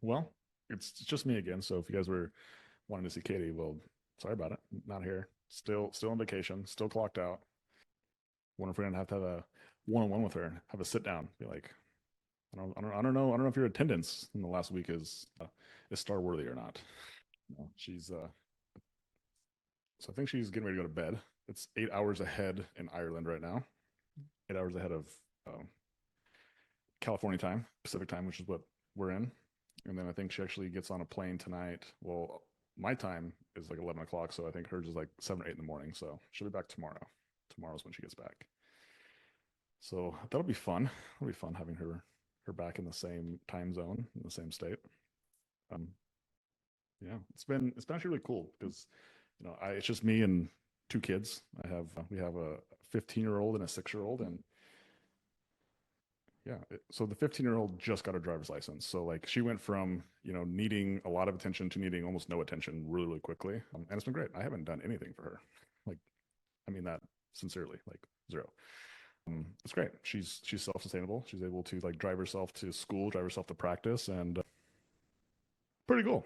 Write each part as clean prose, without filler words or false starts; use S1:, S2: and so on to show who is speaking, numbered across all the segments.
S1: Well, it's just me again. So if you guys were wanting to see Katie, well, sorry about it. Not here. Still on vacation. Still clocked out. Wonder if we're gonna have to have a one-on-one with her. Have a sit down. Be like, I don't know if your attendance in the last week is star worthy or not. No, she's so I think she's getting ready to go to bed. It's 8 hours ahead in Ireland right now. 8 hours ahead of California time, Pacific time, which is what we're in. And then I think she actually gets on a plane tonight. Well, my time is like 11 o'clock, so I think hers is like 7 or 8 in the morning. So she'll be back tomorrow. Tomorrow's when she gets back. So that'll be fun. It'll be fun having her back in the same time zone in the same state. Um, yeah, it's been actually really cool because it's just me and two kids. We have a 15-year-old and a 6-year-old, and yeah. So the 15-year-old just got her driver's license. So like she went from, needing a lot of attention to needing almost no attention really, really quickly. And it's been great. I haven't done anything for her. Like, I mean that sincerely, like zero. It's great. She's self-sustainable. She's able to like drive herself to school, drive herself to practice, and pretty cool.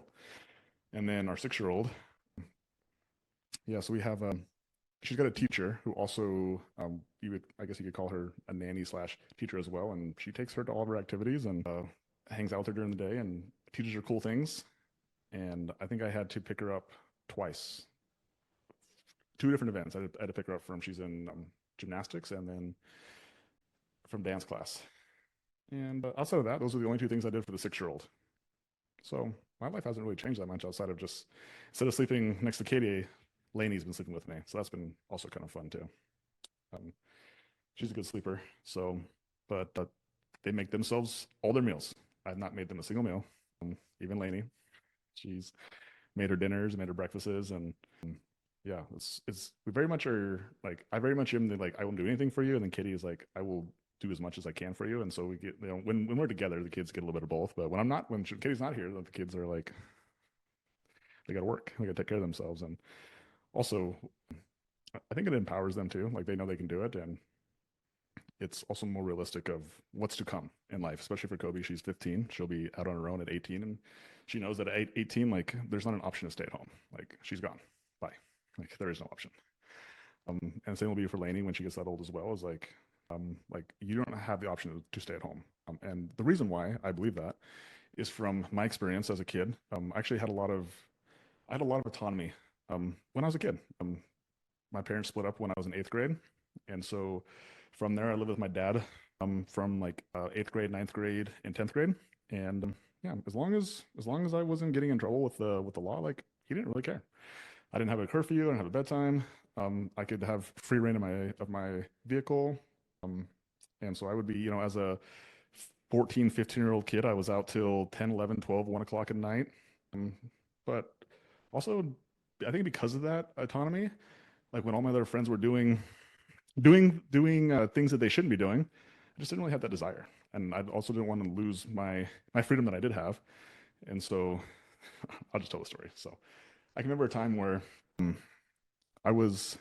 S1: And then our 6-year-old, yeah. So we have she's got a teacher who also I guess you could call her a nanny slash teacher as well, and she takes her to all of her activities and hangs out there during the day and teaches her cool things. And I think I had to pick her up twice, two different events. I had to pick her up from she's in gymnastics and then from dance class. And outside of that, those are the only two things I did for the 6-year-old. So my life hasn't really changed that much outside of just instead of sleeping next to Katie, Lainey's been sleeping with me. So that's been also kind of fun too. Um, she's a good sleeper. So, but they make themselves all their meals. I've not made them a single meal. Even Lainey, she's made her dinners, made her breakfasts, and yeah, it's we very much are like I very much am the like I won't do anything for you, and then Kitty is like I will do as much as I can for you, and so we get when we're together, the kids get a little bit of both. But when Kitty's not here, the kids are like they got to work, they got to take care of themselves, and also I think it empowers them too. Like they know they can do it, and it's also more realistic of what's to come in life, especially for Kobe. She's 15. She'll be out on her own at 18, and she knows that at 18, like there's not an option to stay at home. Like she's gone. Bye. Like there is no option. And same will be for Lainey when she gets that old as well. Is like you don't have the option to stay at home. And the reason why I believe that is from my experience as a kid. I actually I had a lot of autonomy when I was a kid. My parents split up when I was in eighth grade, and so from there I lived with my dad from like eighth grade, ninth grade, and 10th grade. And yeah, as long as I wasn't getting in trouble with the law, like he didn't really care. I didn't have a curfew. I didn't have a bedtime. I could have free reign of my vehicle. Um, and so I would be, as a 14, 15-year-old kid, I was out till 10, 11, 12, 1 o'clock at night. Um, but also, I think because of that autonomy, like when all my other friends were doing things that they shouldn't be doing, I just didn't really have that desire. And I also didn't want to lose my freedom that I did have. And so I'll just tell the story. So I can remember a time where um, I was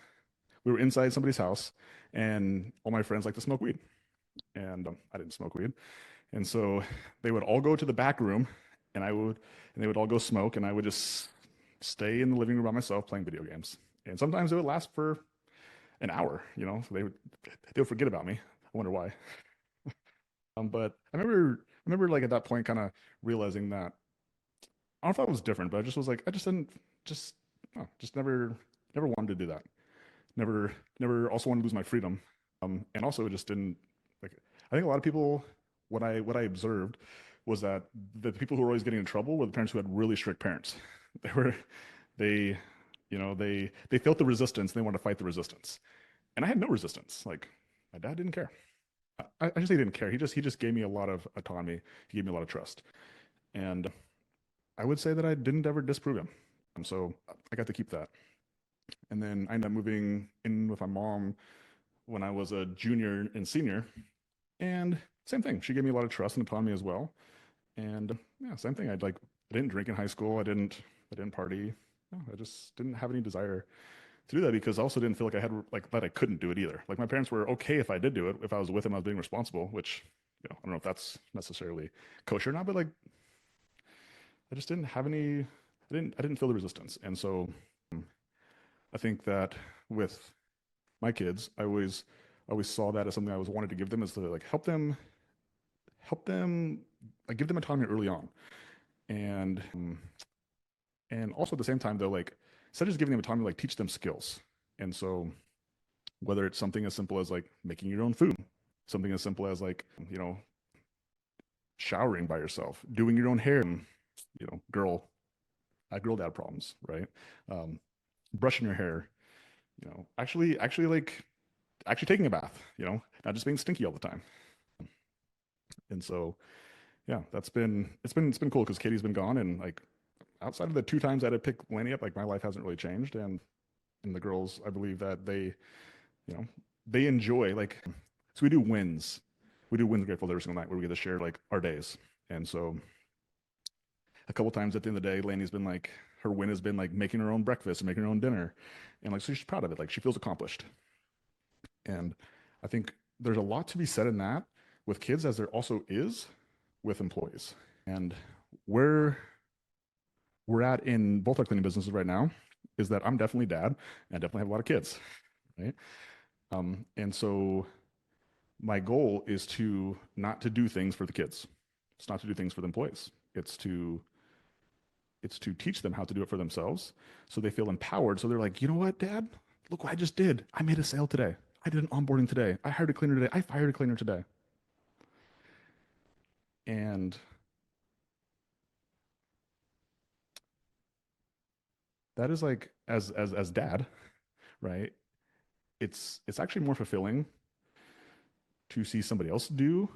S1: we were inside somebody's house, and all my friends like to smoke weed, and I didn't smoke weed, and so they would all go to the back room, and they would all go smoke, and I would just stay in the living room by myself playing video games, and sometimes it would last for an hour, so they would forget about me. I wonder why. But I remember like at that point, kind of realizing that I don't know if that was different, but I just was like, I just didn't just no, just never wanted to do that. Never also wanted to lose my freedom. And also it just didn't like I think a lot of people what I observed was that the people who were always getting in trouble were the parents who had really strict parents. They were they they felt the resistance and they wanted to fight the resistance. And I had no resistance. Like my dad didn't care. I just say he didn't care. He just gave me a lot of autonomy. He gave me a lot of trust. And I would say that I didn't ever disprove him. So I got to keep that. And then I ended up moving in with my mom when I was a junior and senior. And same thing. She gave me a lot of trust and autonomy as well. And yeah, same thing. I didn't drink in high school. I didn't party. No, I just didn't have any desire to do that because I also didn't feel like I had like that I couldn't do it either. Like my parents were okay if I did do it, if I was with them, I was being responsible, which I don't know if that's necessarily kosher or not, but like I just didn't have any, I didn't feel the resistance. And so I think that with my kids, I always saw that as something I was wanted to give them is to like help them, like give them autonomy early on. And also at the same time though, like instead of just giving them autonomy, like teach them skills. And so whether it's something as simple as like making your own food, something as simple as like, showering by yourself, doing your own hair, girl, girl dad problems, right? Um, brushing your hair, actually like actually taking a bath, not just being stinky all the time. And so, yeah, it's been cool because Katie's been gone, and like outside of the two times that I picked Laney up, like my life hasn't really changed, and the girls, I believe that you know, they enjoy like so we do wins grateful every single night where we get to share like our days, and so a couple times at the end of the day, Laney's been like her win has been like making her own breakfast and making her own dinner, and like so she's proud of it, like she feels accomplished. And I think there's a lot to be said in that with kids as there also is with employees. And where we're at in both our cleaning businesses right now is that I'm definitely dad and I definitely have a lot of kids, right? And so my goal is to not to do things for the kids. It's not to do things for the employees. It's to teach them how to do it for themselves so they feel empowered. So they're like, you know what, dad? Look what I just did. I made a sale today. I did an onboarding today. I hired a cleaner today. I fired a cleaner today. And that is like as dad, right? It's actually more fulfilling to see somebody else do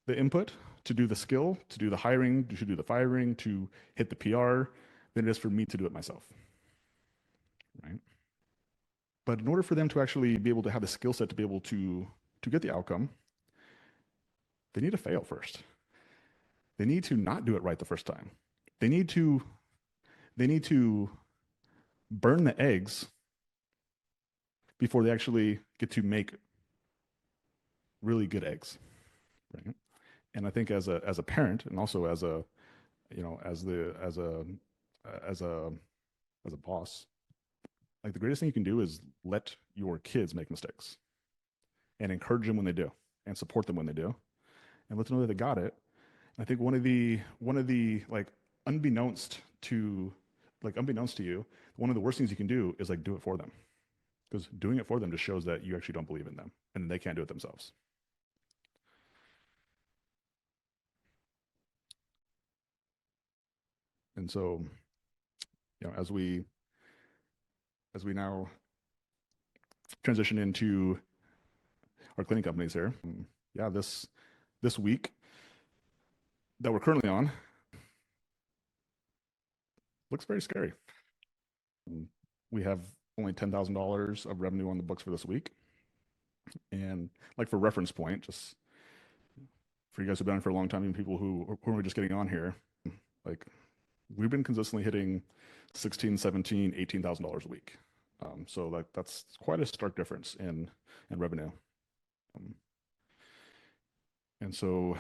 S1: the input, to do the skill, to do the hiring, to do the firing, to hit the PR than it is for me to do it myself, right? But in order for them to actually be able to have the skill set to be able to get the outcome, they need to fail first. They need to not do it right the first time. They need to they need to burn the eggs before they actually get to make really good eggs, right? And I think as a parent and also as a as the as a as a boss, like the greatest thing you can do is let your kids make mistakes and encourage them when they do and support them when they do and let them know that they got it. And I think one of the like unbeknownst to unbeknownst to you, one of the worst things you can do is like do it for them because doing it for them just shows that you actually don't believe in them and they can't do it themselves. And so, as we now transition into our cleaning companies here, yeah, this week that we're currently on looks very scary. We have only $10,000 of revenue on the books for this week. And like for reference point, just for you guys who've been on for a long time, even people who are just getting on here, like we've been consistently hitting 16, 17, $18,000 a week. So like that's quite a stark difference in revenue. Um, and so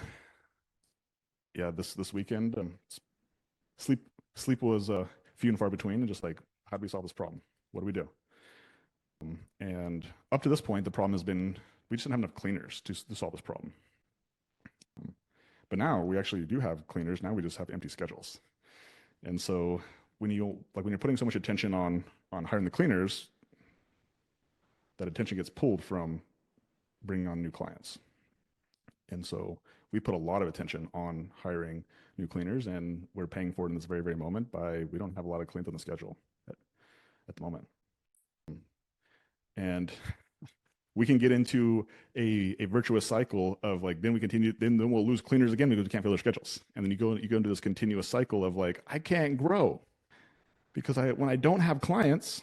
S1: yeah, this weekend, sleep sleep was few and far between, and just like how do we solve this problem? What do we do? And up to this point, the problem has been we just didn't have enough cleaners to solve this problem. Um, but now we actually do have cleaners. Now we just have empty schedules. And so when you're putting so much attention on hiring the cleaners, that attention gets pulled from bringing on new clients. And so we put a lot of attention on hiring new cleaners, and we're paying for it in this very, very moment by we don't have a lot of cleans on the schedule at, at the moment. And we can get into a virtuous cycle of like then we continue then we'll lose cleaners again because we can't fill their schedules. And then you go into this continuous cycle of like I can't grow because when I don't have clients,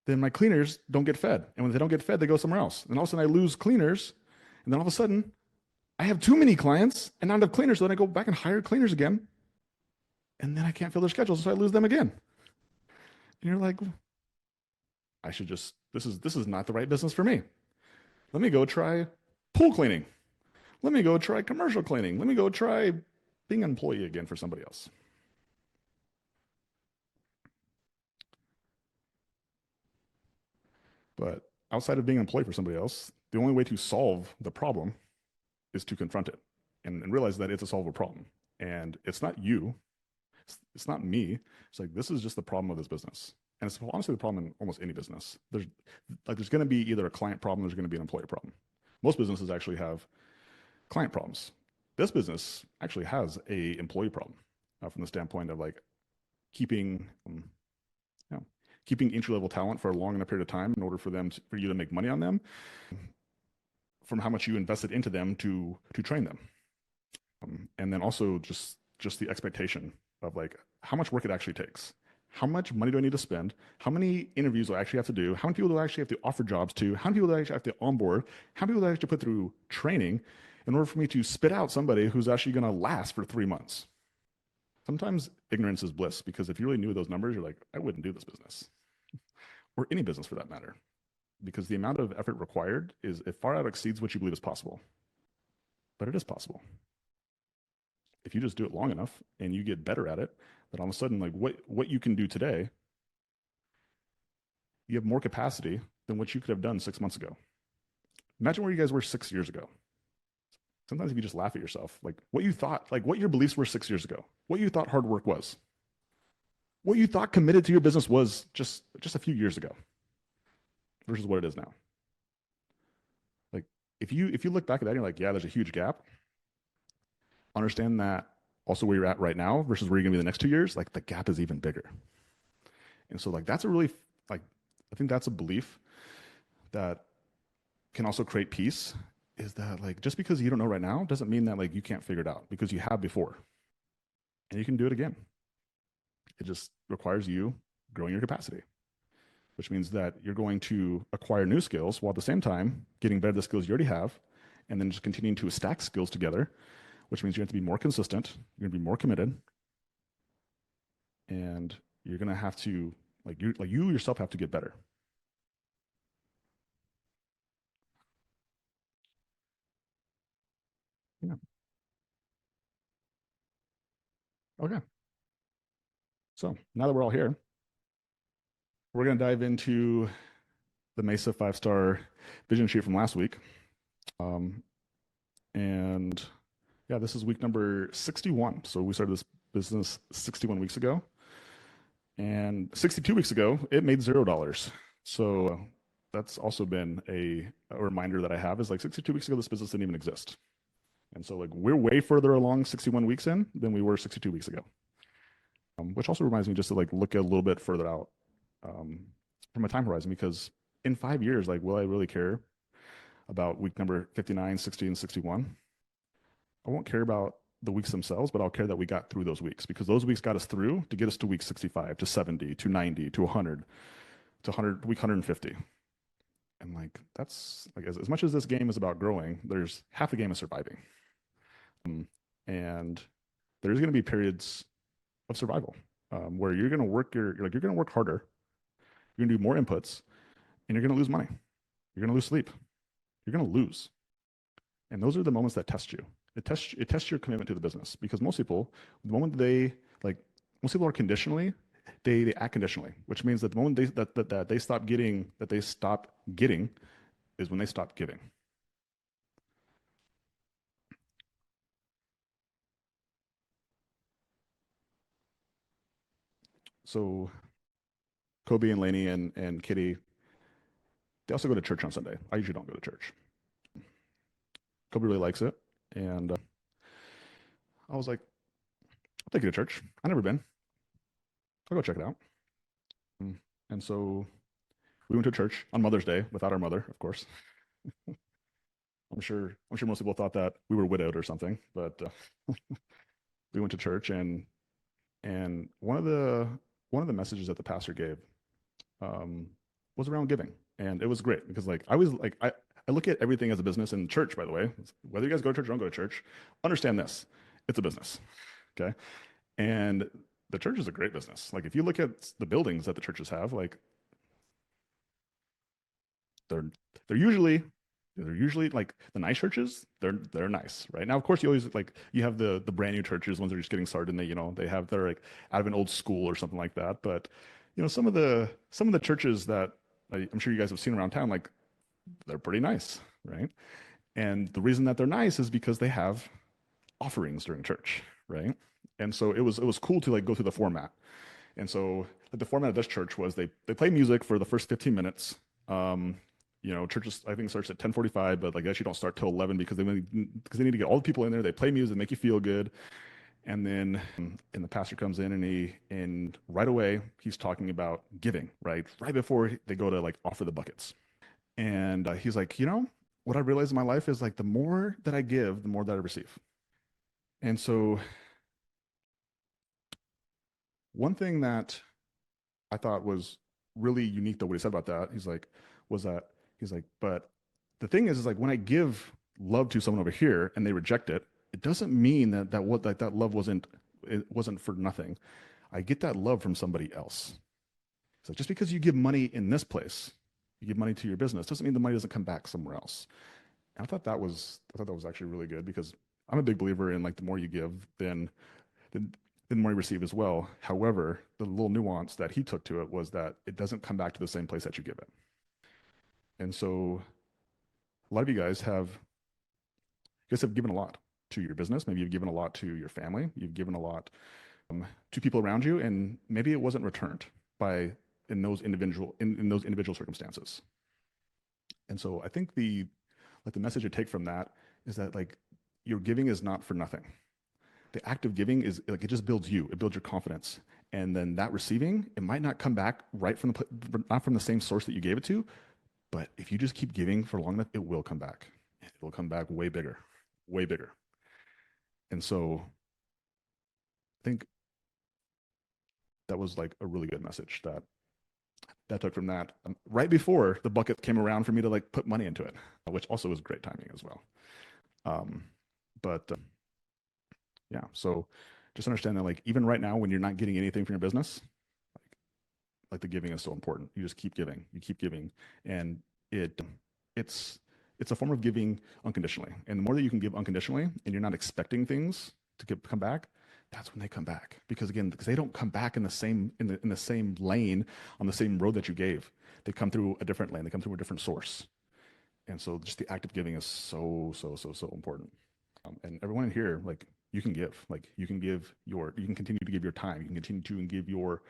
S1: then my cleaners don't get fed. And when they don't get fed, they go somewhere else. And all of a sudden I lose cleaners. And then all of a sudden I have too many clients and not enough cleaners. So then I go back and hire cleaners again. And then I can't fill their schedules. So I lose them again. And you're like, I should just, this is not the right business for me. Let me go try Pool cleaning. Let me go try commercial cleaning. Let me go try being an employee again for somebody else. But outside of being an employee for somebody else, the only way to solve the problem is to confront it and realize that it's a solvable problem. And it's not you, it's not me. It's like, this is just the problem of this business. And it's honestly the problem in almost any business. There's going to be either a client problem, there's going to be an employee problem. Most businesses actually have client problems. This business actually has a employee problem from the standpoint of like keeping you know, keeping entry level talent for a long enough period of time in order for you to make money on them from how much you invested into them to train them. And then also just the expectation of like how much work it actually takes. How much money do I need to spend? How many interviews do I actually have to do? How many people do I actually have to offer jobs to? How many people do I actually have to onboard? How many people do I have to put through training in order for me to spit out somebody who's actually going to last for 3 months? Sometimes ignorance is bliss, because if you really knew those numbers, you're like, I wouldn't do this business or any business for that matter, because the amount of effort required it far out exceeds what you believe is possible. But it is possible if you just do it long enough and you get better at it. Then all of a sudden, like what you can do today, you have more capacity than what you could have done 6 months ago. Imagine where you guys were 6 years ago. Sometimes if you just laugh at yourself, like what you thought, like what your beliefs were 6 years ago, what you thought hard work was, what you thought committed to your business was just a few years ago versus what it is now. Like if you look back at that and you're like, yeah, there's a huge gap. Understand that also where you're at right now versus where you're gonna be the next 2 years, like the gap is even bigger. And so like that's a really like I think that's a belief that can also create peace, is that like just because you don't know right now doesn't mean that like you can't figure it out, because you have before and you can do it again. It just requires you growing your capacity, which means that you're going to acquire new skills while at the same time getting better at the skills you already have, and then just continuing to stack skills together, which means you have to be more consistent, you're going to be more committed, and you're going to have to you yourself have to get better. Yeah. Okay. So now that we're all here, we're going to dive into the Mesa 5-star vision sheet from last week. Um, and yeah, this is week number 61. So we started this business 61 weeks ago. And 62 weeks ago, it made $0. So that's also been a reminder that I have, is like 62 weeks ago, this business didn't even exist. And so like we're way further along 61 weeks in than we were 62 weeks ago. Which also reminds me just to like look a little bit further out um, from a time horizon, because in 5 years, like, will I really care about week number 59, 60, and 61? I won't care about the weeks themselves, but I'll care that we got through those weeks, because those weeks got us through to get us to week 65, to 70, to 90, to 100, to 100, week 150. And like, that's like, as much as this game is about growing, there's half the game is surviving. And there's going to be periods of survival where you're going to work you're going to work harder, you're going to do more inputs, and you're going to lose money, you're going to lose sleep, you're going to lose. And those are the moments that test you. It tests your commitment to the business, because most people, the moment most people are conditionally, they act conditionally, which means that the moment they stop getting is when they stop giving. So Kobe and Lainey and Kitty, they also go to church on Sunday. I usually don't go to church. Kobe really likes it, and I was like, I'll take you to church. I've never been. I'll go check it out. Mm. And so we went to church on Mother's Day without our mother, of course. I'm sure most people thought that we were widowed or something, but we went to church, and one of the messages that the pastor gave um, was around giving, and it was great, because like I look at everything as a business. In church, by the way, whether you guys go to church or don't go to church, understand this: it's a business, okay? And the church is a great business. Like if you look at the buildings that the churches have, like they're they're usually They're usually like the nice churches, they're nice, right? Now, of course, you always like you have the brand new churches, ones that are just getting started and they have they're like out of an old school or something like that. But some of the churches that I'm sure you guys have seen around town, like they're pretty nice, right? And the reason that they're nice is because they have offerings during church, right? And so it was cool to like go through the format. And so like, the format of this church was they play music for the first 15 minutes. Um, churches I think starts at 10:45, but like they actually don't start till 11 because they need to get all the people in there. They play music, make you feel good, and then and the pastor comes in and right away he's talking about giving, right before they go to like offer the buckets. And he's like, what I realized in my life is like the more that I give, the more that I receive. And so one thing that I thought was really unique though what he said about that, was that he's like, but the thing is like when I give love to someone over here and they reject it, it doesn't mean that love wasn't for nothing. I get that love from somebody else. So just because you give money in this place, you give money to your business, doesn't mean the money doesn't come back somewhere else. And I thought that was actually really good because I'm a big believer in like the more you give, then the more you receive as well. However, the little nuance that he took to it was that it doesn't come back to the same place that you give it. And so a lot of you guys have given a lot to your business. Maybe you've given a lot to your family. You've given a lot to people around you, and maybe it wasn't returned by in those individual circumstances. And so I think the message to take from that is that like your giving is not for nothing. The act of giving is like it just builds you, it builds your confidence. And then that receiving, it might not come back right from not from the same source that you gave it to, but if you just keep giving for long enough, it will come back. It will come back way bigger, way bigger. And so I think that was like a really good message that took from that right before the bucket came around for me to like put money into it, which also was great timing as well. Um, but yeah, so just understand that like even right now when you're not getting anything from your business, like the giving is so important. You just keep giving, and it it's it's a form of giving unconditionally. And the more that you can give unconditionally, and you're not expecting things come back, that's when they come back. Because they don't come back in the same lane on the same road that you gave. They come through a different lane. They come through a different source. And so just the act of giving is so so so so important. And everyone in here, like you can give, like you can continue to give your time, you can continue to give your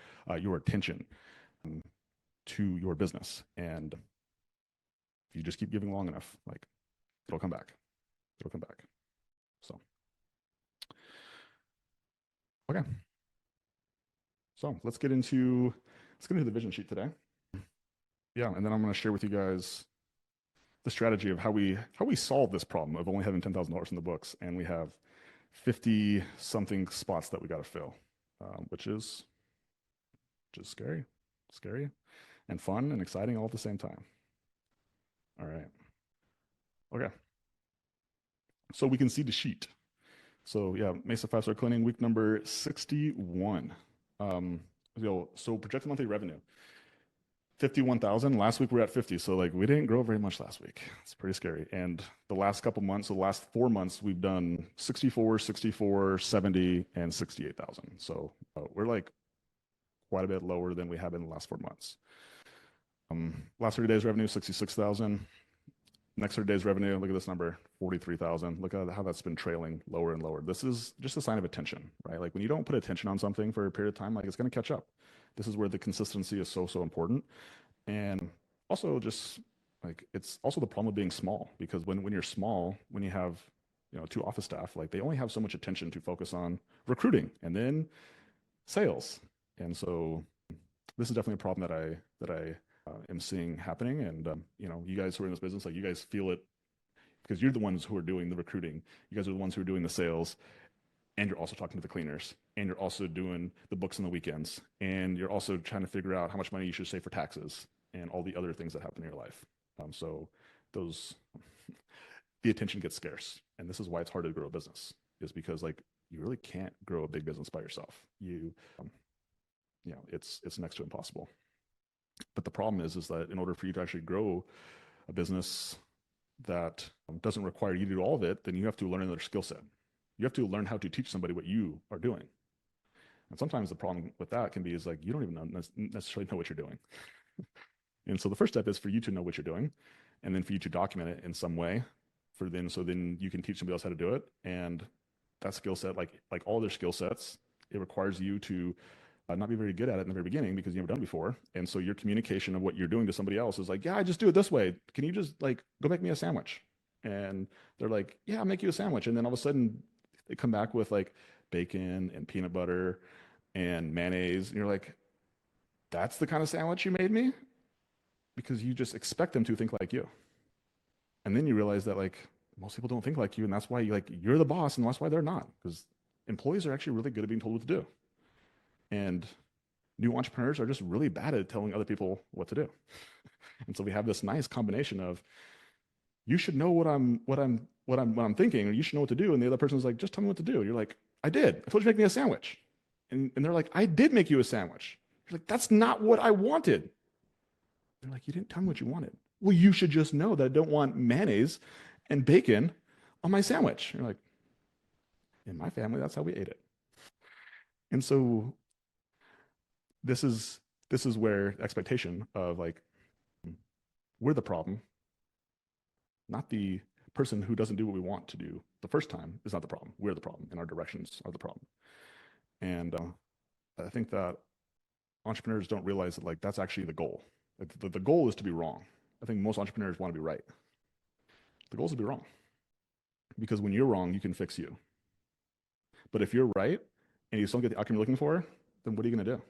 S1: attention um, to your business. And if you just keep giving long enough, like it'll come back. It'll come back. So, okay. So let's get into the vision sheet today. Yeah, and then I'm going to share with you guys the strategy of how we solve this problem of only having $10,000 in the books, and we have 50 something spots that we got to fill, which is just scary, and fun and exciting all at the same time. All right. Okay. So we can see the sheet. So yeah, Mesa 5-star cleaning week number 61. Um, so projected monthly revenue 51,000. Last week we were at 50, so like we didn't grow very much last week. It's pretty scary. And the last couple months, so the last 4 months, we've done 64, 64, 70, and 68,000. So we're like quite a bit lower than we have been in the last 4 months. Last 30 days revenue 66,000. Next 30 days revenue, look at this number, 43,000. Look at how that's been trailing lower and lower. This is just a sign of attention, right? Like when you don't put attention on something for a period of time, like it's going to catch up. This is where the consistency is so, so important. And also just like, it's also the problem of being small, because when you're small, when you have, two office staff, like they only have so much attention to focus on recruiting and then sales. And so this is definitely a problem that I am seeing happening. And you guys who are in this business, like you guys feel it because you're the ones who are doing the recruiting. You guys are the ones who are doing the sales, and you're also talking to the cleaners, and you're also doing the books on the weekends, and you're also trying to figure out how much money you should save for taxes and all the other things that happen in your life. So those the attention gets scarce, and this is why it's hard to grow a business. Is because like you really can't grow a big business by yourself. It's next to impossible. But the problem is that in order for you to actually grow a business that doesn't require you to do all of it, then you have to learn another skill set. You have to learn how to teach somebody what you are doing. And sometimes the problem with that can be is like you don't even necessarily know what you're doing. And so the first step is for you to know what you're doing, and then for you to document it in some way, for then so then you can teach somebody else how to do it. And that skill set, like all their skill sets, it requires you to not be very good at it in the very beginning because you've never done it before. And so your communication of what you're doing to somebody else is like, yeah, I just do it this way. Can you just like go make me a sandwich? And they're like, yeah, I'll make you a sandwich. And then all of a sudden they come back with like bacon and peanut butter and mayonnaise. And you're like, that's the kind of sandwich you made me? Because you just expect them to think like you. And then you realize that like most people don't think like you, and that's why you're the boss, and that's why they're not. Because employees are actually really good at being told what to do. And new entrepreneurs are just really bad at telling other people what to do. And so we have this nice combination of you should know what I'm thinking, or you should know what to do. And the other person's like, just tell me what to do. You're like, I did. I told you to make me a sandwich. And they're like, I did make you a sandwich. You're like, that's not what I wanted. They're like, you didn't tell me what you wanted. Well, you should just know that I don't want mayonnaise and bacon on my sandwich. You're like, in my family, that's how we ate it. And so this is where expectation of like we're the problem, not the person who doesn't do what we want to do the first time is not the problem. We're the problem, and our directions are the problem. And I think that entrepreneurs don't realize that like that's actually the goal. Like the goal is to be wrong. I think most entrepreneurs want to be right. The goal is to be wrong because when you're wrong, you can fix you. But if you're right and you still get the outcome you're looking for, then what are you going to do?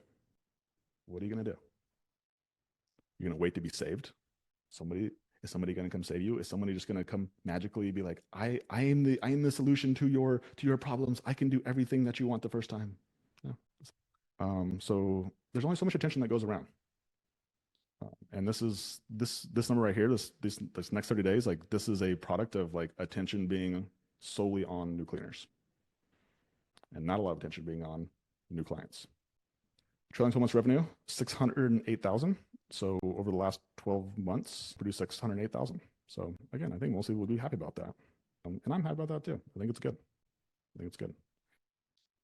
S1: What are you going to do? You're going to wait to be saved? Is somebody going to come save you? Is somebody just going to come magically be like, I am the solution to your problems. I can do everything that you want the first time. No. So there's only so much attention that goes around. And this number right here, this next 30 days, like this is a product of like attention being solely on new cleaners and not a lot of attention being on new clients. Trailing 12 months revenue, 608,000. So over the last 12 months, produced 608,000. So again, I think most people would be happy about that. And I'm happy about that too. I think it's good.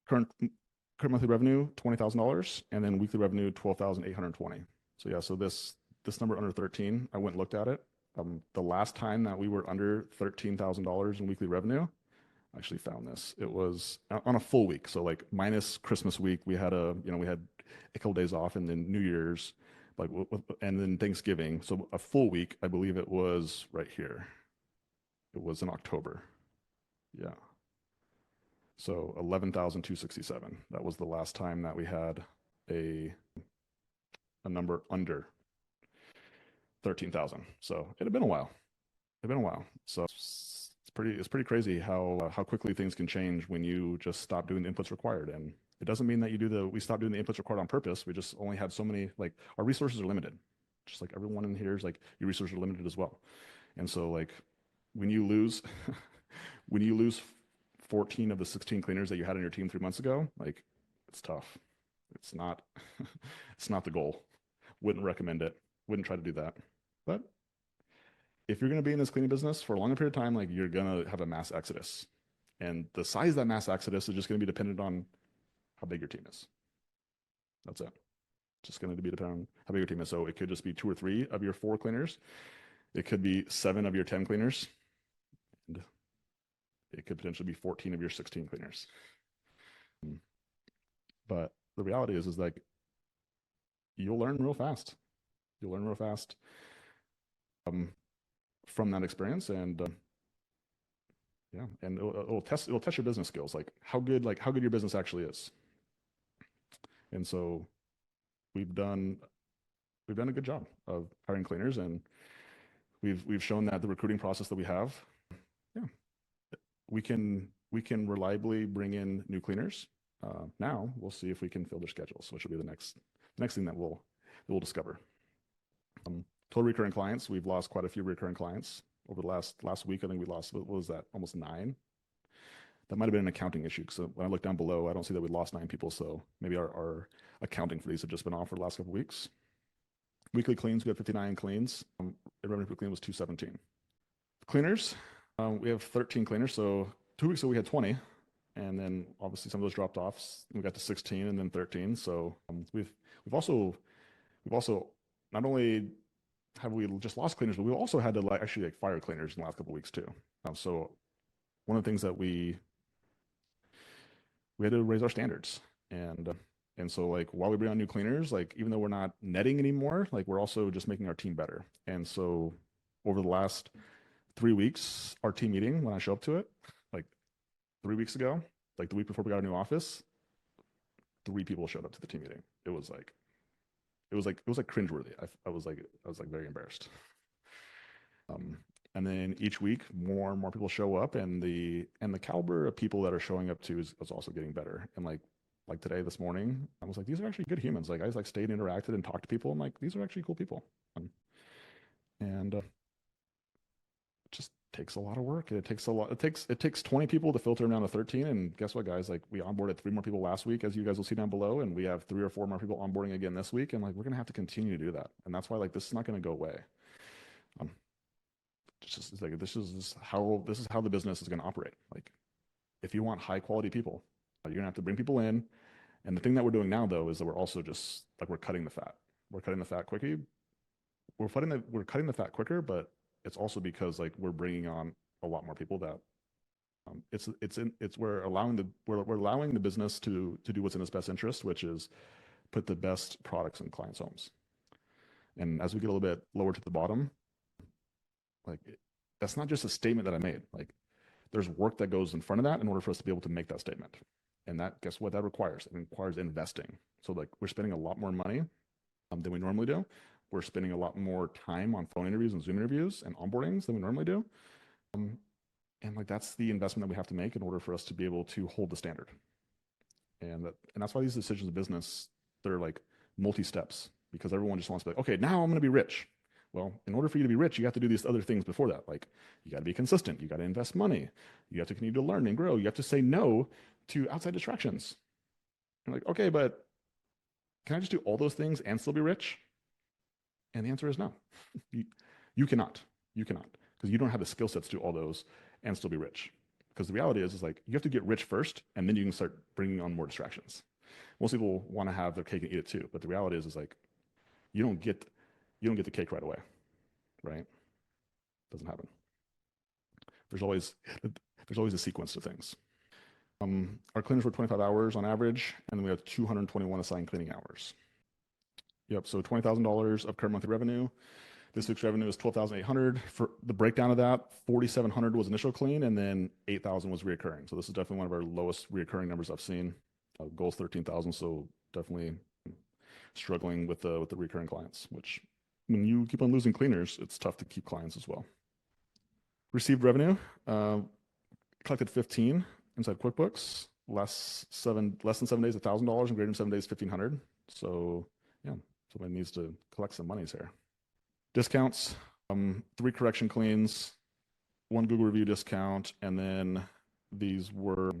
S1: Current monthly revenue, $20,000, and then weekly revenue, 12,820. So yeah, so this number under 13, I went and looked at it. The last time that we were under $13,000 in weekly revenue, I actually found this. It was on a full week. So like minus Christmas week, we had a couple days off, and then New Year's, and then Thanksgiving. So a full week, I believe it was right here. It was in October. Yeah. So 11,267. That was the last time that we had a number under 13,000. So it had been a while. So it's pretty crazy how quickly things can change when you just stop doing the inputs required. And it doesn't mean that we stop doing the inputs required on purpose. We just only have so many, like our resources are limited. Just like everyone in here is like your resources are limited as well. And so like when you lose 14 of the 16 cleaners that you had on your team 3 months ago, like it's tough. It's not it's not the goal. Wouldn't recommend it. Wouldn't try to do that. But if you're going to be in this cleaning business for a longer period of time, like you're going to have a mass exodus. And the size of that mass exodus is just going to be dependent on how big your team is. That's it. Just going to be dependent on how big your team is. So it could just be 2 or 3 of your 4 cleaners. It could be 7 of your 10 cleaners. And it could potentially be 14 of your 16 cleaners. But the reality is like you'll learn real fast. From that experience, and yeah, and it'll test your business skills, like how good your business actually is. And so we've done a good job of hiring cleaners, and we've shown that the recruiting process that we have, yeah, we can reliably bring in new cleaners. Now we'll see if we can fill their schedules, which will be the next thing that we'll discover. Total recurring clients, we've lost quite a few recurring clients over the last week. I think we lost, what was that, almost 9? That might have been an accounting issue. So when I look down below, I don't see that we lost 9 people. So maybe our accounting for these have just been off for the last couple of weeks. Weekly cleans, we had 59 cleans. Revenue per clean was 217. Cleaners, we have 13 cleaners. So 2 weeks ago we had 20, and then obviously some of those dropped off. We got to 16 and then 13. So we've also we've also not only have we just lost cleaners, but we also had to actually fire cleaners in the last couple of weeks too. So one of the things that we had to raise our standards, and so like while we bring on new cleaners, like even though we're not netting anymore, like we're also just making our team better. And so over the last 3 weeks, our team meeting, when I show up to it, like 3 weeks ago, like the week before we got a new office, 3 people showed up to the team meeting. It was like cringeworthy. I was like very embarrassed. Um, and then each week, more and more people show up, and the caliber of people that are showing up too is also getting better. And like today, this morning, I was like, these are actually good humans. Like I just like stayed and interacted and talked to people. I'm like, these are actually cool people. And it just takes a lot of work. It takes a lot. It takes 20 people to filter down to 13. And guess what, guys? Like we onboarded 3 more people last week, as you guys will see down below, and we have 3 or 4 more people onboarding again this week. And like we're gonna have to continue to do that. And that's why like this is not gonna go away. Um, it's like this is how the business is gonna operate. Like if you want high quality people, you're gonna have to bring people in. And the thing that we're doing now though is that we're also just like we're cutting the fat. We're cutting the fat quickly. We're cutting the fat quicker, but it's also because like we're bringing on a lot more people that we're allowing the business to do what's in its best interest, which is put the best products in clients' homes. And as we get a little bit lower to the bottom, like that's not just a statement that I made. Like there's work that goes in front of that in order for us to be able to make that statement. And that, guess what that requires? It requires investing. So like we're spending a lot more money than we normally do. We're spending a lot more time on phone interviews and Zoom interviews and onboardings than we normally do. Um, and like that's the investment that we have to make in order for us to be able to hold the standard. And that's why these decisions of business, they're like multi steps, because everyone just wants to be like, okay, now I'm going to be rich. Well, in order for you to be rich, you have to do these other things before that. Like you got to be consistent. You got to invest money. You have to continue to learn and grow. You have to say no to outside distractions. You're like, okay, but can I just do all those things and still be rich? And the answer is no. You, you cannot. You cannot, because you don't have the skill sets to do all those and still be rich. Because the reality is like you have to get rich first, and then you can start bringing on more distractions. Most people want to have their cake and eat it too, but the reality is like you don't get you don't get the cake right away, right? Doesn't happen. There's always there's always a sequence to things. Our cleaners were 25 hours on average, and then we have 221 assigned cleaning hours. Yep. So $20,000 of current monthly revenue. This week's revenue is 12,800. For the breakdown of that, 4,700 was initial clean, and then 8,000 was reoccurring. So this is definitely one of our lowest reoccurring numbers I've seen. Goal's 13,000, so definitely struggling with the recurring clients. Which, when you keep on losing cleaners, it's tough to keep clients as well. Received revenue, collected 15 inside QuickBooks. Less than 7 days, $1,000, and greater than 7 days, 1,500. So yeah, somebody needs to collect some monies here. Discounts, 3 correction cleans, 1 Google review discount, and then these were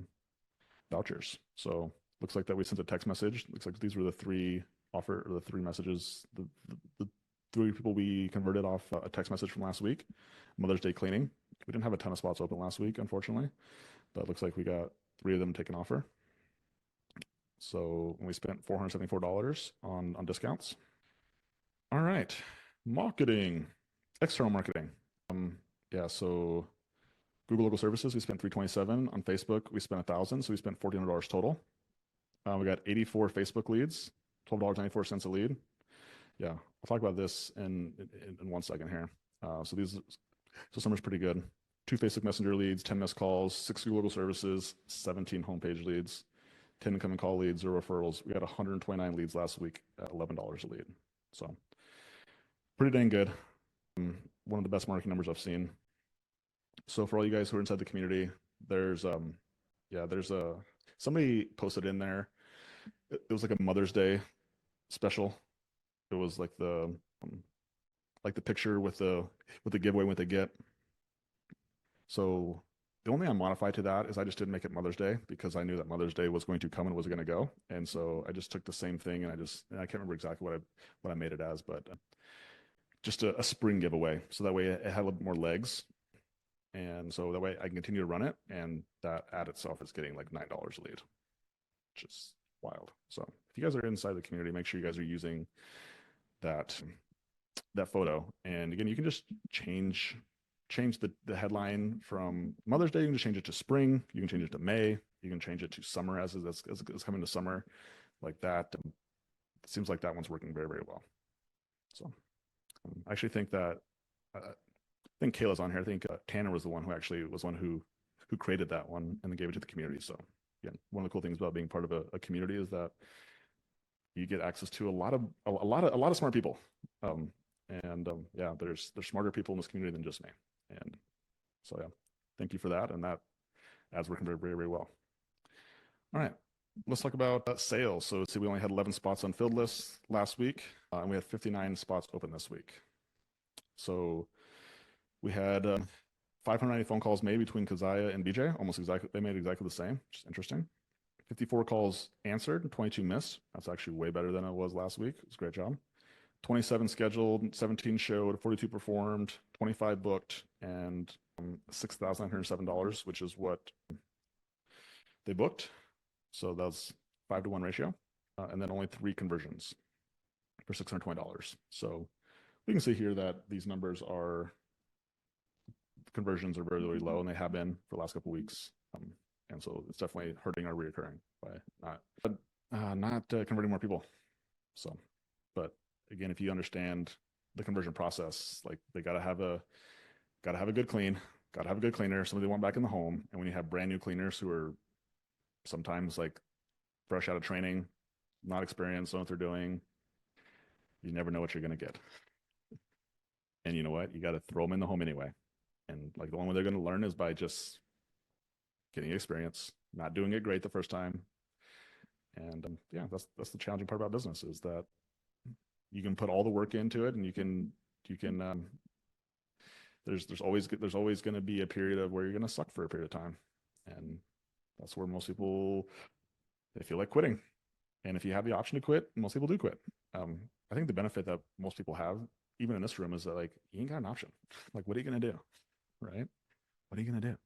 S1: vouchers. So looks like that we sent a text message. Looks like these were the 3 messages, the 3 people we converted off a text message from last week. Mother's Day cleaning. We didn't have a ton of spots open last week, unfortunately, but it looks like we got 3 of them take an offer. So we spent $474 on discounts. All right, marketing, external marketing. Yeah, so Google local services, we spent $327. On Facebook, we spent $1,000, so we spent $1,400 total. We got 84 Facebook leads, $12.94 a lead. Yeah, I'll talk about this in 1 second here. So summer's pretty good. 2 Facebook Messenger leads, 10 missed calls, 6 Google local services, 17 homepage leads, 10 incoming call leads, 0 referrals. We got 129 leads last week at $11 a lead. So pretty dang good. One of the best marketing numbers I've seen. So for all you guys who are inside the community, there's somebody posted in there. It was like a Mother's Day special. It was like the picture with the giveaway with the get. So the only thing I modified to that is I just didn't make it Mother's Day, because I knew that Mother's Day was going to come and was going to go. And so I just took the same thing, and I can't remember exactly what I made it as, but just a spring giveaway. So that way it had a little bit more legs. And so that way I can continue to run it. And that ad itself is getting like $9 a lead, which is wild. So if you guys are inside the community, make sure you guys are using that photo. And again, you can just change the headline from Mother's Day. You can just change it to spring. You can change it to May. You can change it to summer as it's coming to summer, like that. It seems like that one's working very, very well. So I actually think that I think Kayla's on here. I think Tanner was the one who created that one and then gave it to the community. So again, one of the cool things about being part of a community is that you get access to a lot of smart people. Yeah, there's smarter people in this community than just me. And so yeah, thank you for that. And that ad's working very, very, very well. All right, let's talk about sales. So see, we only had 11 spots on filled lists last week, and we have 59 spots open this week. So we had 590 phone calls made between Keziah and BJ, almost exactly. They made exactly the same, which is interesting. 54 calls answered, 22 missed. That's actually way better than it was last week. It was a great job. 27 scheduled, 17 showed, 42 performed, 25 booked, and $6,907, which is what they booked. So that's 5-to-1 ratio. And then only 3 conversions for $620. So we can see here that these numbers conversions are very, very low, and they have been for the last couple of weeks. And so it's definitely hurting our reoccurring by not converting more people. So, but again, if you understand the conversion process, like they gotta have a good cleaner, somebody they want back in the home. And when you have brand new cleaners who are sometimes like fresh out of training, not experienced, don't know what they're doing, you never know what you're gonna get. And you know what? You got to throw them in the home anyway. And like the only way they're going to learn is by just getting experience, not doing it great the first time. And yeah, that's the challenging part about business, is that you can put all the work into it, and you can there's always going to be a period of where you're going to suck for a period of time, and that's where most people, they feel like quitting. And if you have the option to quit, most people do quit. I think the benefit that most people have, even in this room, is that like you ain't got an option. Like, what are you gonna do, right? What are you gonna do?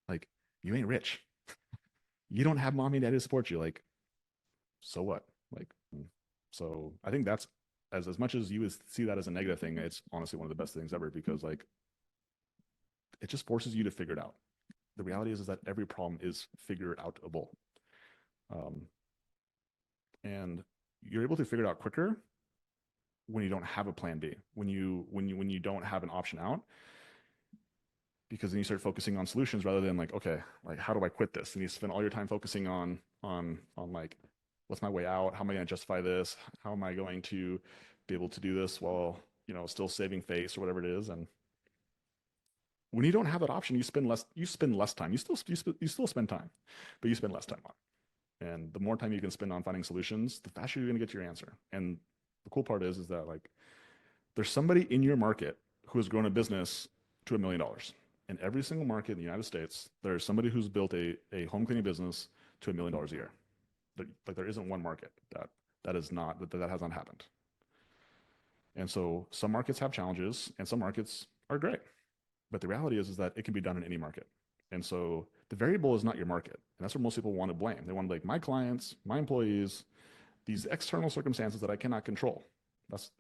S1: Like, you ain't rich. You don't have mommy and daddy to support you. Like, so what? Like, so I think that's as much as you would see that as a negative thing, it's honestly one of the best things ever, because like it just forces you to figure it out. The reality is that every problem is figure outable. And you're able to figure it out quicker when you don't have a plan B, when you don't have an option out, because then you start focusing on solutions rather than like, okay, like how do I quit this? And you spend all your time focusing on like, what's my way out? How am I going to justify this? How am I going to be able to do this while, still saving face or whatever it is? And when you don't have that option, you spend less time. You still spend time, but you spend less time on it. And the more time you can spend on finding solutions, the faster you're going to get to your answer. And the cool part is that like there's somebody in your market who has grown a business to $1 million. In every single market in the United States, there's somebody who's built a home cleaning business to $1 million a year. Like there isn't one market that has not happened. And so some markets have challenges and some markets are great. But the reality is that it can be done in any market. And so the variable is not your market. And that's what most people want to blame. They want to like my clients, my employees, these external circumstances that I cannot control. That's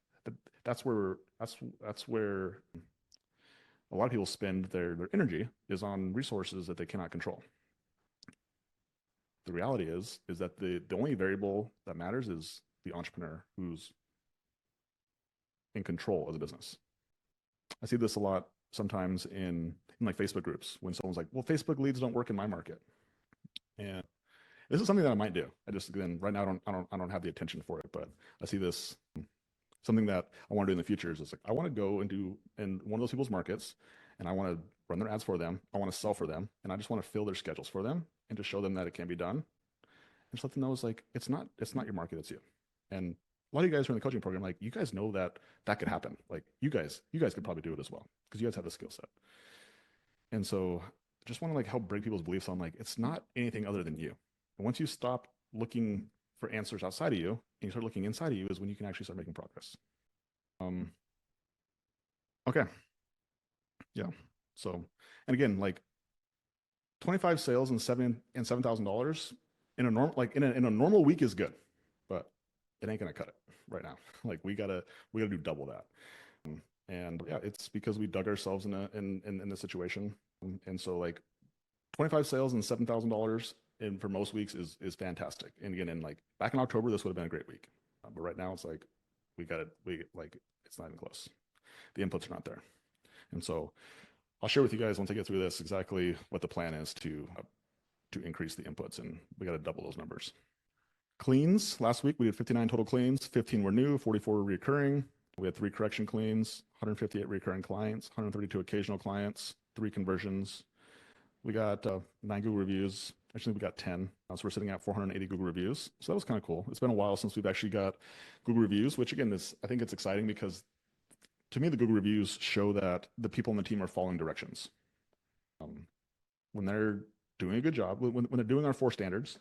S1: where a lot of people spend their energy, is on resources that they cannot control. The reality is that the only variable that matters is the entrepreneur who's in control of the business. I see this a lot sometimes in like Facebook groups when someone's like, well, Facebook leads don't work in my market. And this is something that I might do. Right now I don't have the attention for it, but I see this, something that I want to do in the future is like, I want to go into in one of those people's markets and I want to run their ads for them. I want to sell for them. And I just want to fill their schedules for them and to show them that it can be done. And just let them know it's like, it's not your market, it's you. And a lot of you guys who are in the coaching program, like you guys know that could happen. Like you guys could probably do it as well, because you guys have the skill set. And so I just want to like help break people's beliefs on like, it's not anything other than you. And once you stop looking for answers outside of you and you start looking inside of you, is when you can actually start making progress. Okay. Yeah. So, and again, like 25 sales and $7,000 in a normal in a normal week is good, but it ain't gonna cut it right now. Like we gotta do double that. And yeah, it's because we dug ourselves in this situation. And so like 25 sales and $7,000 in for most weeks is fantastic. And again, in like back in October, this would have been a great week. But right now it's like we like it's not even close. The inputs are not there. And so I'll share with you guys once I get through this exactly what the plan is to increase the inputs, and we got to double those numbers. Cleans last week we did 59 total cleans, 15 were new, 44 were recurring. We had 3 correction cleans, 158 recurring clients, 132 occasional clients, 3 conversions. We got 9 Google reviews. Actually, we got 10. So we're sitting at 480 Google reviews. So that was kind of cool. It's been a while since we've actually got Google reviews, which again is I think it's exciting because to me the Google reviews show that the people on the team are following directions. When they're doing a good job, when they're doing our 4 standards,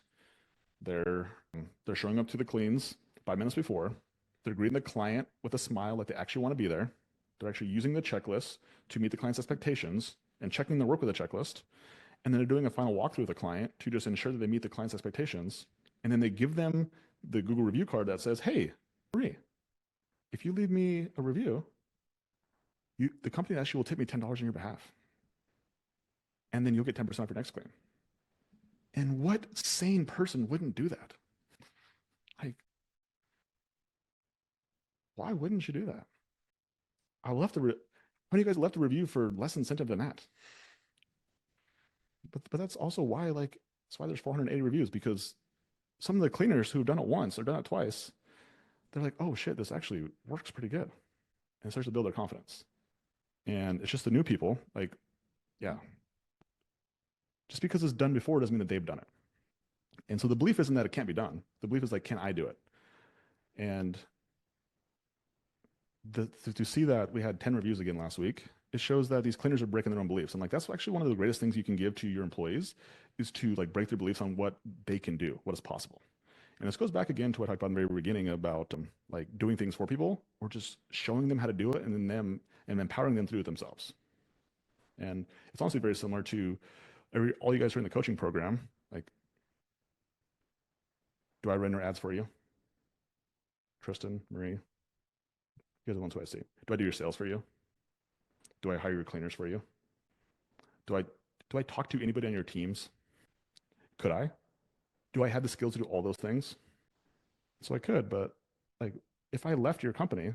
S1: they're they're showing up to the cleans 5 minutes before. They're greeting the client with a smile like they actually want to be there. They're actually using the checklist to meet the client's expectations and checking their work with the checklist. And then they're doing a final walkthrough with the client to just ensure that they meet the client's expectations. And then they give them the Google review card that says, hey, Marie, if you leave me a review, the company actually will tip me $10 on your behalf. And then you'll get 10% off your next claim. And what sane person wouldn't do that? Like, why wouldn't you do that? I left the. How many of you guys left a review for less incentive than that? But that's also why that's why there's 480 reviews, because some of the cleaners who've done it once or done it twice, they're like, oh shit, this actually works pretty good, and it starts to build their confidence. And it's just the new people, like, yeah, just because it's done before doesn't mean that they've done it. And so the belief isn't that it can't be done. The belief is like, can I do it? And to see that we had 10 reviews again last week, it shows that these cleaners are breaking their own beliefs. And like that's actually one of the greatest things you can give to your employees is to like break their beliefs on what they can do, what is possible. And this goes back again to what I talked about in the very beginning about like doing things for people or just showing them how to do it and then them and empowering them to do it themselves. And it's honestly very similar to all you guys who are in the coaching program. Like, do I render ads for you? Tristan, Marie, you guys are the ones who I see. Do I do your sales for you? Do I hire your cleaners for you? Do I talk to anybody on your teams? Could I? Do I have the skills to do all those things? So I could, but like if I left your company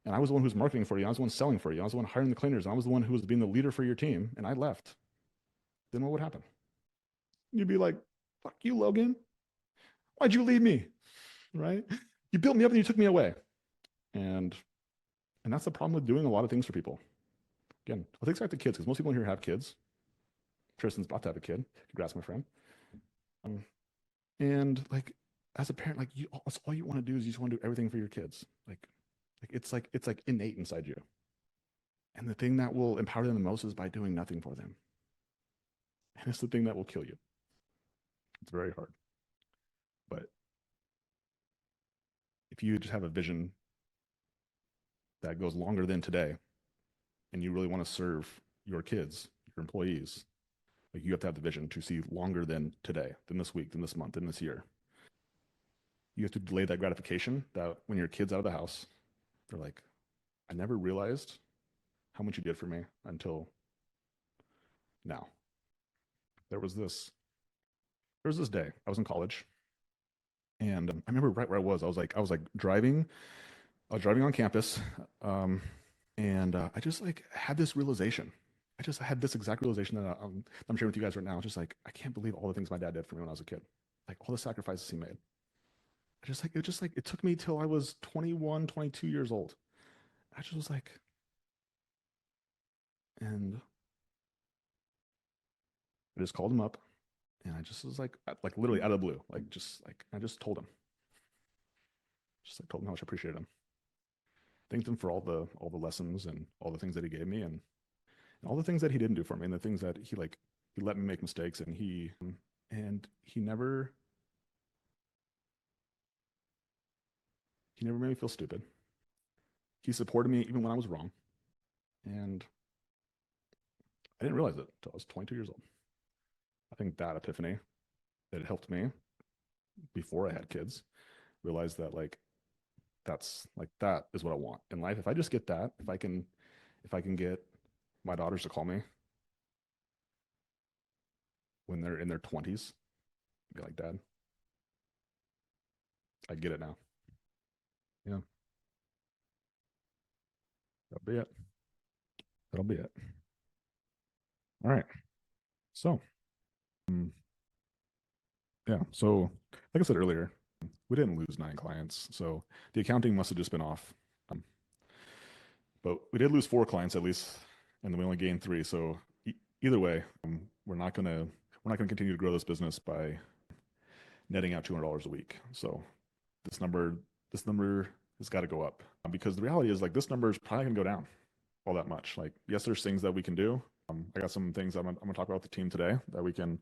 S1: and I was the one who was marketing for you, I was the one selling for you, I was the one hiring the cleaners, and I was the one who was being the leader for your team, and I left, then what would happen? You'd be like, fuck you, Logan. Why'd you leave me? Right? You built me up and you took me away. And that's the problem with doing a lot of things for people. Again, I'll take back the kids because most people in here have kids. Tristan's about to have a kid. Congrats, my friend. And like as a parent, like that's all you want to do is you just want to do everything for your kids. It's like innate inside you. And the thing that will empower them the most is by doing nothing for them. And it's the thing that will kill you. It's very hard. But if you just have a vision that goes longer than today, and you really want to serve your kids, your employees, like you have to have the vision to see longer than today, than this week, than this month, than this year. You have to delay that gratification that when your kid's out of the house, they're like, I never realized how much you did for me until now. There was this day. I was in college, and I remember right where I was. I was like driving. I was driving on campus, and I just like had this realization. I just had this exact realization that I'm sharing with you guys right now. It's just like I can't believe all the things my dad did for me when I was a kid, like all the sacrifices he made. It took me till I was 21, 22 years old. I just was like, and I just called him up, and I just was like literally out of the blue, I just told him, told him how much I appreciated him, thanked him for all the lessons and all the things that he gave me, and all the things that he didn't do for me, and the things that he let me make mistakes, and he never made me feel stupid. He supported me even when I was wrong, and I didn't realize it until I was 22 years old. I think that epiphany, it helped me before I had kids realize that that is what I want in life. If I just get that, if I can get my daughters to call me when they're in their 20s, be like, Dad, I get it now. Yeah, that'll be it. That'll be it. All right. So, um, yeah. So, like I said earlier, we didn't lose 9 clients. So the accounting must have just been off. Um, but we did lose 4 clients at least, and then we only gained 3. So either way, we're not gonna continue to grow this business by netting out $200 a week. So this number this number has got to go up, because the reality is like this number is probably gonna go down all that much. Like yes, there's things that we can do. I got some things I'm gonna talk about with the team today that we can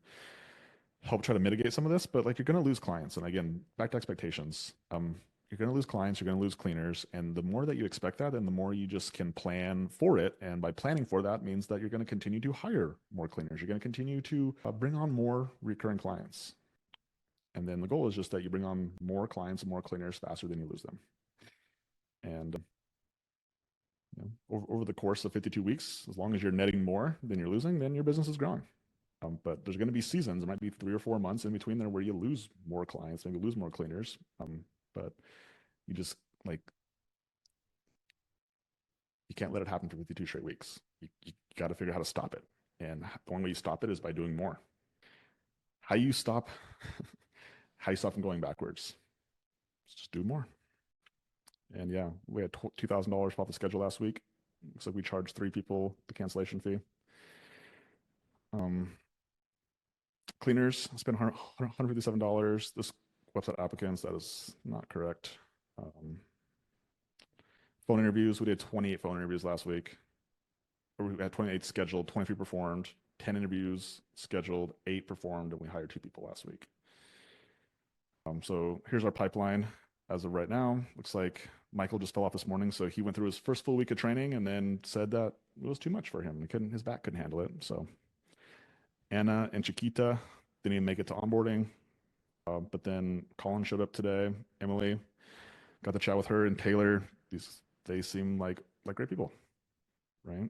S1: help try to mitigate some of this, but like you're going to lose clients. And again, back to expectations. You're going to lose clients, you're going to lose cleaners. And the more that you expect that, and the more you just can plan for it. And by planning for that means that you're going to continue to hire more cleaners. You're going to continue to bring on more recurring clients. And then the goal is just that you bring on more clients and more cleaners faster than you lose them. And over the course of 52 weeks, as long as you're netting more than you're losing, then your business is growing. But there's going to be seasons. There might be 3 or 4 months in between there where you lose more clients, maybe lose more cleaners. But you just like you can't let it happen for 52 straight weeks. You got to figure out how to stop it. And the only way you stop it is by doing more. How you stop how you stop from going backwards? Just do more. And yeah, we had $2,000 off the schedule last week. Looks like we charged 3 people the cancellation fee. Cleaners spent $157. This website applicants, that is not correct. Phone interviews, we did 28 phone interviews last week. We had 28 scheduled, 23 performed, 10 interviews scheduled, 8 performed, and we hired 2 people last week. So here's our pipeline as of right now. Looks like Michael just fell off this morning, so he went through his first full week of training and then said that it was too much for him. His back couldn't handle it. So Anna and Chiquita didn't even make it to onboarding. But then Colin showed up today. Emily got to chat with her and Taylor. They seem like great people, right?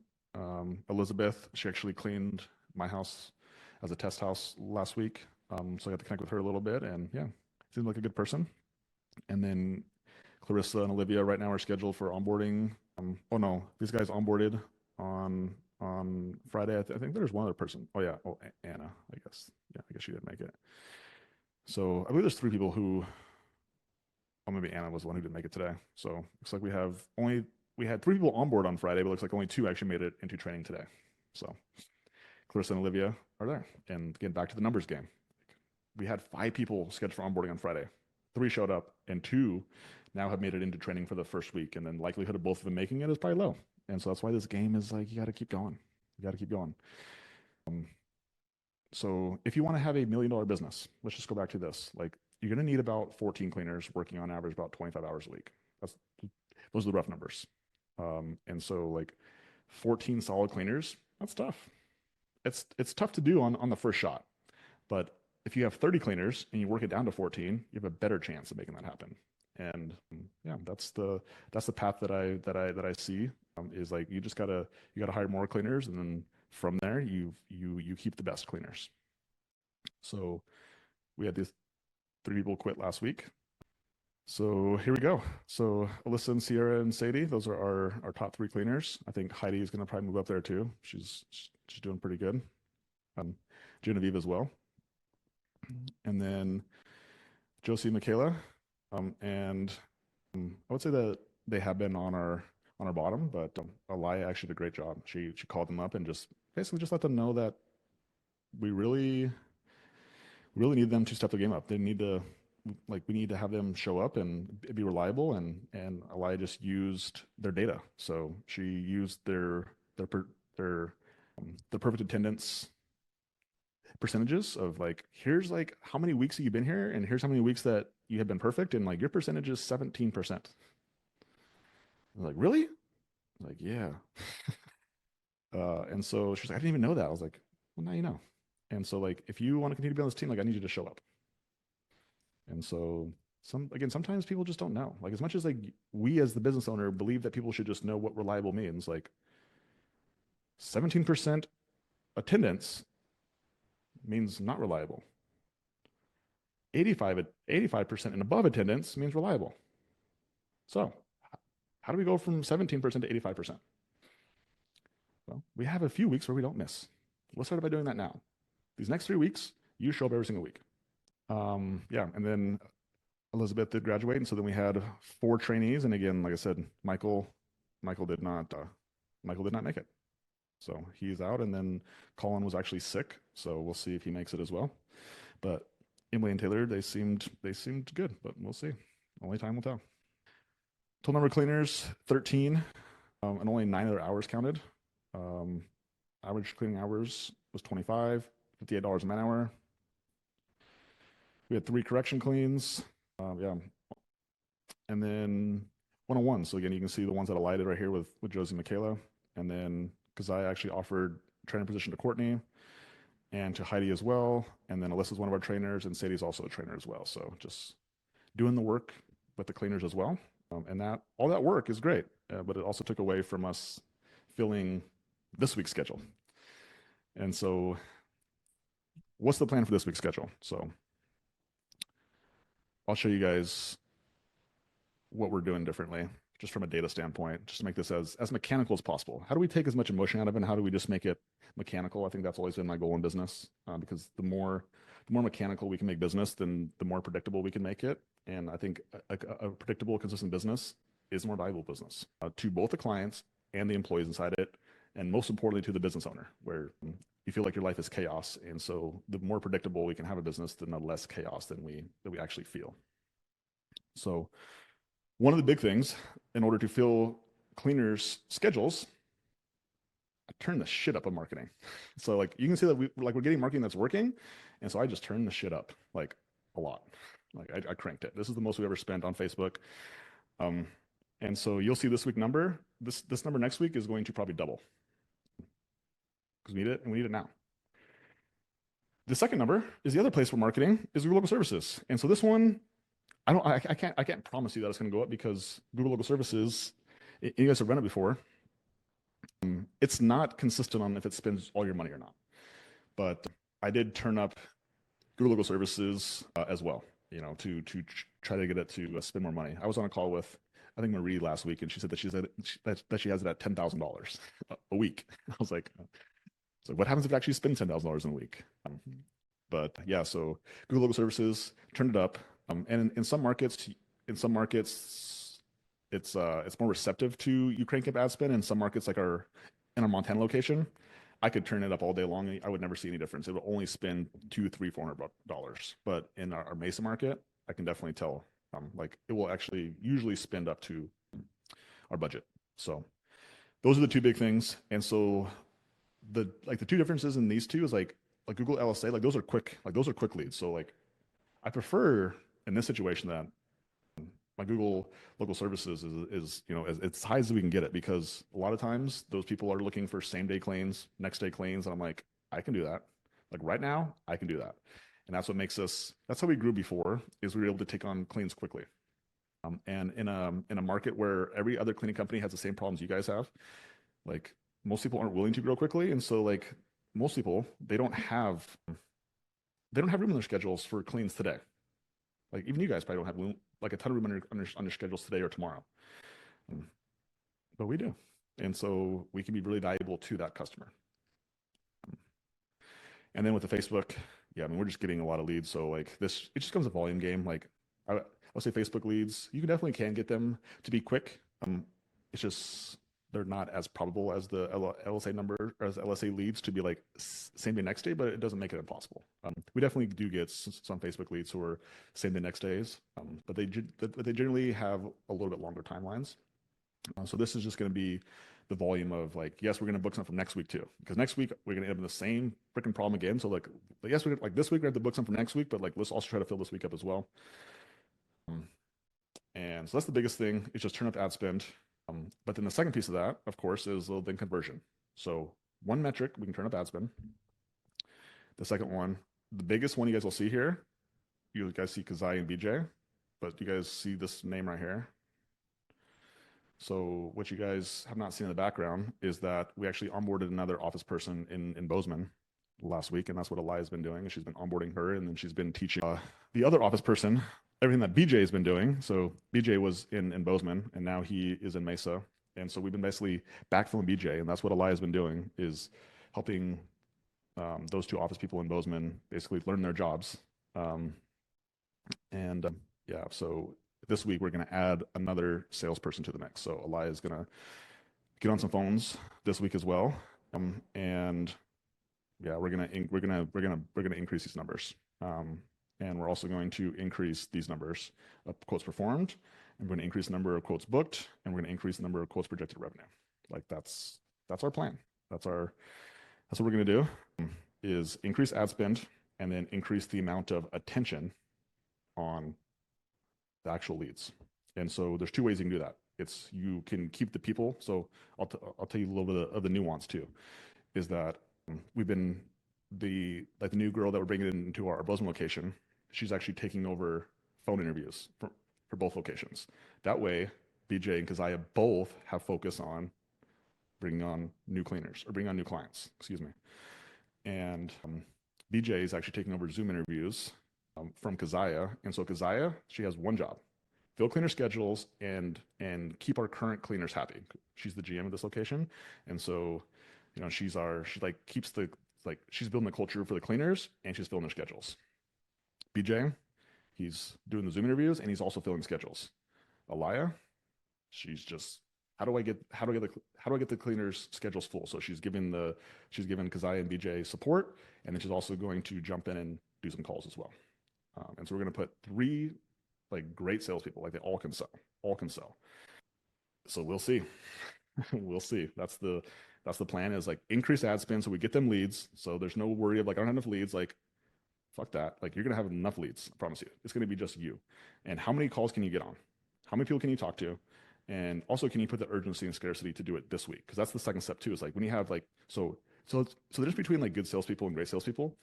S1: Elizabeth, she actually cleaned my house as a test house last week. So I got to connect with her a little bit, and yeah, seemed like a good person. And then Clarissa and Olivia right now are scheduled for onboarding. Oh no, these guys onboarded on Friday. I think there's one other person. Oh yeah, Anna, I guess. Yeah, I guess she didn't make it. So I believe there's 3 people who, oh, maybe Anna was the one who didn't make it today. So looks like we had 3 people on board on Friday, but looks like only 2 actually made it into training today. So Clarissa and Olivia are there. And again, back to the numbers game. We had 5 people scheduled for onboarding on Friday. 3 showed up, and 2 now have made it into training for the first week. And then likelihood of both of them making it is probably low. And so that's why this game is like, you got to keep going. You got to keep going. So if you want to have a $1 million business, let's just go back to this. Like you're going to need about 14 cleaners working on average about 25 hours a week. Those are the rough numbers. And so like 14 solid cleaners, that's tough. It's tough to do on the first shot. But if you have 30 cleaners and you work it down to 14, you have a better chance of making that happen. And yeah, that's the path that I see, is like you gotta hire more cleaners, and then from there you keep the best cleaners. So we had these 3 people quit last week. So here we go. So Alyssa and Sierra and Sadie, those are our top 3 cleaners. I think Heidi is going to probably move up there too. She's doing pretty good. Genevieve as well. And then Josie and Michaela. And I would say that they have been on our bottom, but Alaya actually did a great job. She called them up and just basically just let them know that we really need them to step the game up. They need to we need to have them show up and be reliable, and Alaya just used their data. So she used their perfect attendance percentages of like, here's like how many weeks have you been here, and here's how many weeks that you have been perfect, and like your percentage is 17%. I'm like, really? I'm like, yeah. And so she's like, I didn't even know that. I was like, well, now you know. And so like, if you want to continue to be on this team, like I need you to show up. And so sometimes people just don't know. Like as much as like we as the business owner believe that people should just know what reliable means, like 17% attendance means not reliable. 85% and above attendance means reliable. So how do we go from 17% to 85%? Well, we have a few weeks where we don't miss. Let's start by doing that now. These next 3 weeks, you show up every single week. Yeah, and then Elizabeth did graduate, and so then we had 4 trainees. And again, like I said, Michael did not make it, so he's out. And then Colin was actually sick, so we'll see if he makes it as well. But Emily and Taylor, they seemed good, but we'll see. Only time will tell. Total number of cleaners 13, and only 9 of their hours counted. Um, Average cleaning hours was 25, $58 a man hour. We had 3 correction cleans. Yeah. And then 101. So again, you can see the ones that alighted right here with Josie and Michaela. And then because I actually offered trainer position to Courtney and to Heidi as well. And then Alyssa's one of our trainers, and Sadie's also a trainer as well. So just doing the work with the cleaners as well. And that all that work is great, but it also took away from us filling this week's schedule. And so what's the plan for this week's schedule? So I'll show you guys what we're doing differently, just from a data standpoint, just to make this as mechanical as possible. How do we take as much emotion out of it, and how do we just make it mechanical? I think that's always been my goal in business, because the more mechanical we can make business, then the more predictable we can make it. And I think a predictable, consistent business is more valuable business, to both the clients and the employees inside it, and most importantly to the business owner, where you feel like your life is chaos. And so the more predictable we can have a business, then the less chaos than we actually feel. So one of the big things in order to fill cleaners' schedules, I turn the shit up on marketing. So like you can see that we're getting marketing that's working, and so I just turned the shit up like a lot. Like I cranked it. This is the most we ever spent on Facebook. And so you'll see this week number. This number next week is going to probably double because we need it, and we need it now. The second number is the other place for marketing is Google Local Services. And so this one, I can't promise you that it's going to go up, because Google Local Services, you guys have run it before. It's not consistent on if it spends all your money or not. But I did turn up Google Local Services as well, to try to get it to spend more money. I was on a call with, I think, Marie last week, and she said that she has it at $10,000 a week. I was like, so what happens if it actually spends $10,000 in a week? But yeah, so Google Local Services turned it up, and in some markets, it's more receptive to you crank up ad spend. In some markets, like in our Montana location, I could turn it up all day long. I would never see any difference. It would only spend $200, $300, $400. But in our Mesa market, I can definitely tell. Like it will actually usually spend up to our budget. So those are the 2 big things. And so the 2 differences in these 2 is like Google LSA, like those are quick leads. So like I prefer in this situation that my Google Local Services is as high as we can get it, because a lot of times those people are looking for same day claims, next day claims, and I'm like, I can do that. Like right now, I can do that. And that's what makes that's how we grew before, is we were able to take on claims quickly. And in a market where every other cleaning company has the same problems you guys have, like most people aren't willing to grow quickly. And so like most people, they don't have room in their schedules for cleans today. Like even you guys probably don't have like a ton of room on your schedules today or tomorrow, but we do. And so we can be really valuable to that customer. And then with the Facebook, yeah, I mean, we're just getting a lot of leads. So like this, it just becomes a volume game. Like I'll say Facebook leads, you can get them to be quick. It's just they're not as probable as the LSA number, or as LSA leads to be like same day, next day, but it doesn't make it impossible. We definitely do get some Facebook leads who are same day, next days, but they generally have a little bit longer timelines. So this is just going to be the volume of like, yes, we're going to book some from next week too, because next week we're going to end up in the same freaking problem again. So like, yes, we're like this week we have to book some for next week, but like let's also try to fill this week up as well. And so that's the biggest thing, is just turn up ad spend. But then the second piece of that, of course, is then conversion. So one metric, we can turn up ad spend. The second one, the biggest one you guys will see here, you guys see Kazai and BJ, but you guys see this name right here. So what you guys have not seen in the background is that we actually onboarded another office person in Bozeman last week, and that's what Elia's been doing. She's been onboarding her, and then she's been teaching the other office person everything that BJ has been doing. So BJ was in Bozeman, and now he is in Mesa, and so we've been basically backfilling BJ, and that's what Elia's been doing, is helping those two office people in Bozeman basically learn their jobs. And yeah, so this week we're going to add another salesperson to the mix. So Elia is going to get on some phones this week as well, and yeah, we're gonna increase these numbers, and we're also going to increase these numbers of quotes performed, and we're going to increase the number of quotes booked, and we're going to increase the number of quotes projected revenue. Like that's our plan. That's what we're going to do, is increase ad spend and then increase the amount of attention on the actual leads. And so there's two ways you can do that. It's you can keep the people. So I'll tell you a little bit of the nuance too, is that we've been the new girl that we're bringing into our Bozeman location. She's actually taking over phone interviews for both locations. That way, BJ and Keziah both have focus on bringing on new cleaners or bringing on new clients. Excuse me. And BJ is actually taking over Zoom interviews from Keziah. And so Keziah, she has one job: fill cleaner schedules and keep our current cleaners happy. She's the GM of this location, and so she like keeps the she's building the culture for the cleaners, and she's filling their schedules. BJ, he's doing the Zoom interviews and he's also filling schedules. Elia, she's just how do I get the cleaners schedules full? So she's giving Keziah and BJ support, and then she's also going to jump in and do some calls as well. And so we're going to put 3 great salespeople, they all can sell. So we'll see. We'll see. That's the plan, is increase ad spend so we get them leads. So there's no worry of I don't have enough leads. Fuck that. You're going to have enough leads. I promise you. It's going to be just you. And how many calls can you get on? How many people can you talk to? And also, can you put the urgency and scarcity to do it this week? Because that's the second step too, is when you have so the difference between good salespeople and great salespeople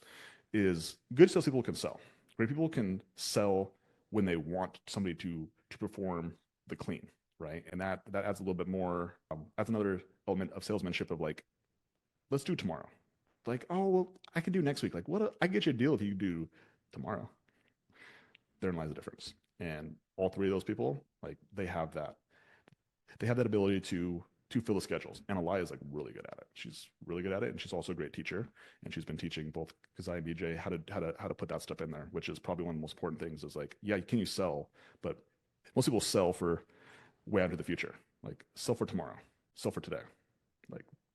S1: is good salespeople can sell. Great people can sell when they want somebody to perform the clean, right? And that adds a little bit more, adds another element of salesmanship of let's do tomorrow. Oh, well, I can do next week. I get you a deal if you do tomorrow. Therein lies the difference. And all 3 of those people, they have that ability to fill the schedules. And Elia is really good at it. She's really good at it, and she's also a great teacher. And she's been teaching both Keziah and BJ how to put that stuff in there, which is probably one of the most important things. Is yeah, can you sell? But most people sell for way out into the future. Sell for tomorrow, sell for today.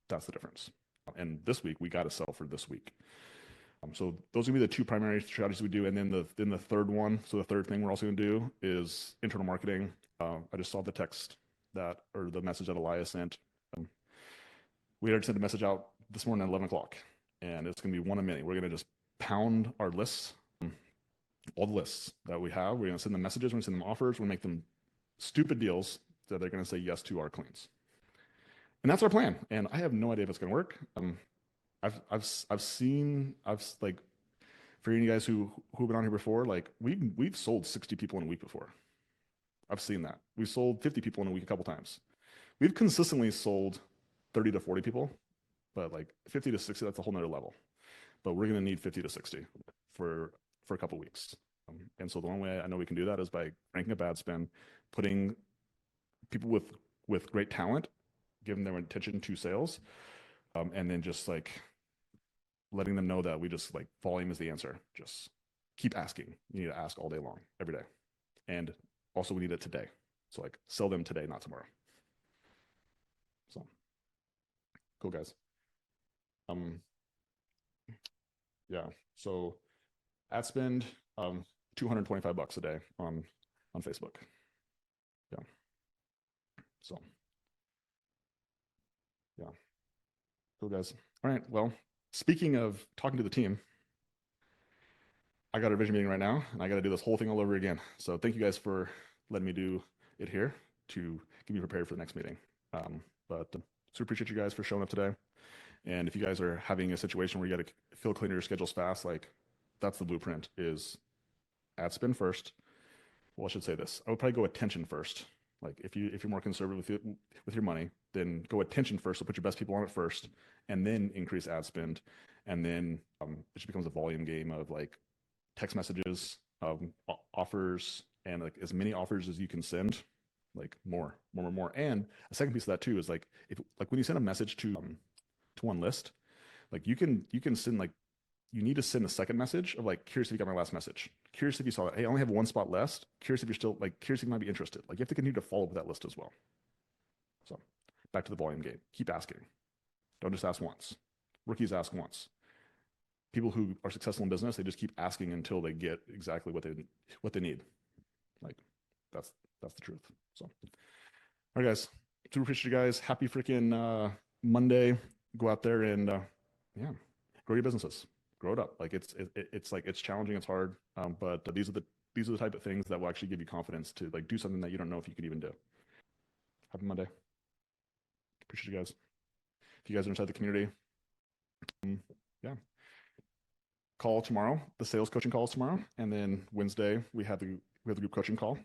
S1: That's the difference. And this week we got to sell for this week. So those are gonna be the 2 primary strategies we do. And then the third one. So the third thing we're also gonna do is internal marketing. I just saw the text or the message that Elia sent. We already sent a message out this morning at 11 o'clock, and it's going to be one a many. We're going to just pound our lists, all the lists that we have. We're going to send them messages. We're going to send them offers. We're going to make them stupid deals that they're going to say yes to our cleans. And that's our plan. And I have no idea if it's going to work. I've seen for you guys who've been on here before, we've sold 60 people in a week before. I've seen that. We've sold 50 people in a week a couple times. We've consistently sold 30 to 40 people, but 50 to 60, that's a whole nother level. But we're going to need 50 to 60 for a couple weeks. And so the only way I know we can do that is by ranking up ad spend, putting people with great talent, giving them attention to sales, and then just letting them know that we just volume is the answer. Just keep asking. You need to ask all day long, every day. And also, we need it today. So sell them today, not tomorrow. So cool, guys. Yeah. So ad spend, $225 a day on Facebook. Yeah. So yeah. Cool, guys. All right. Well, speaking of talking to the team, I got a vision meeting right now, and I got to do this whole thing all over again. So thank you guys for letting me do it here to get me prepared for the next meeting. But super appreciate you guys for showing up today. And if you guys are having a situation where you got to fill cleaner your schedules fast, like that's the blueprint is ad spend first. Well, I should say this. I would probably go attention first. Like if you're more conservative with your money, then go attention first. So put your best people on it first, and then increase ad spend, and then it just becomes a volume game of like text messages, offers, and like as many offers as you can send, like more. And a second piece of that too is like if like when you send a message to one list, like you can send like you need to send a second message of like curious if you got my last message, curious if you saw that, hey, I only have one spot left, curious if you're still like curious if you might be interested. Like you have to continue to follow up with that list as well. So back to the volume game, keep asking, don't just ask once. Rookies ask once. People who are successful in business, they just keep asking until they get exactly what they need. Like that's the truth. So all right guys, super appreciate you guys. Happy freaking Monday. Go out there and yeah, grow your businesses, grow it up. Like it's like it's challenging, it's hard, but these are the type of things that will actually give you confidence to like do something that you don't know if you could even do. Happy Monday. Appreciate you guys. If you guys are inside the community, yeah, call tomorrow. The sales coaching call is tomorrow, and then Wednesday we have the group coaching call.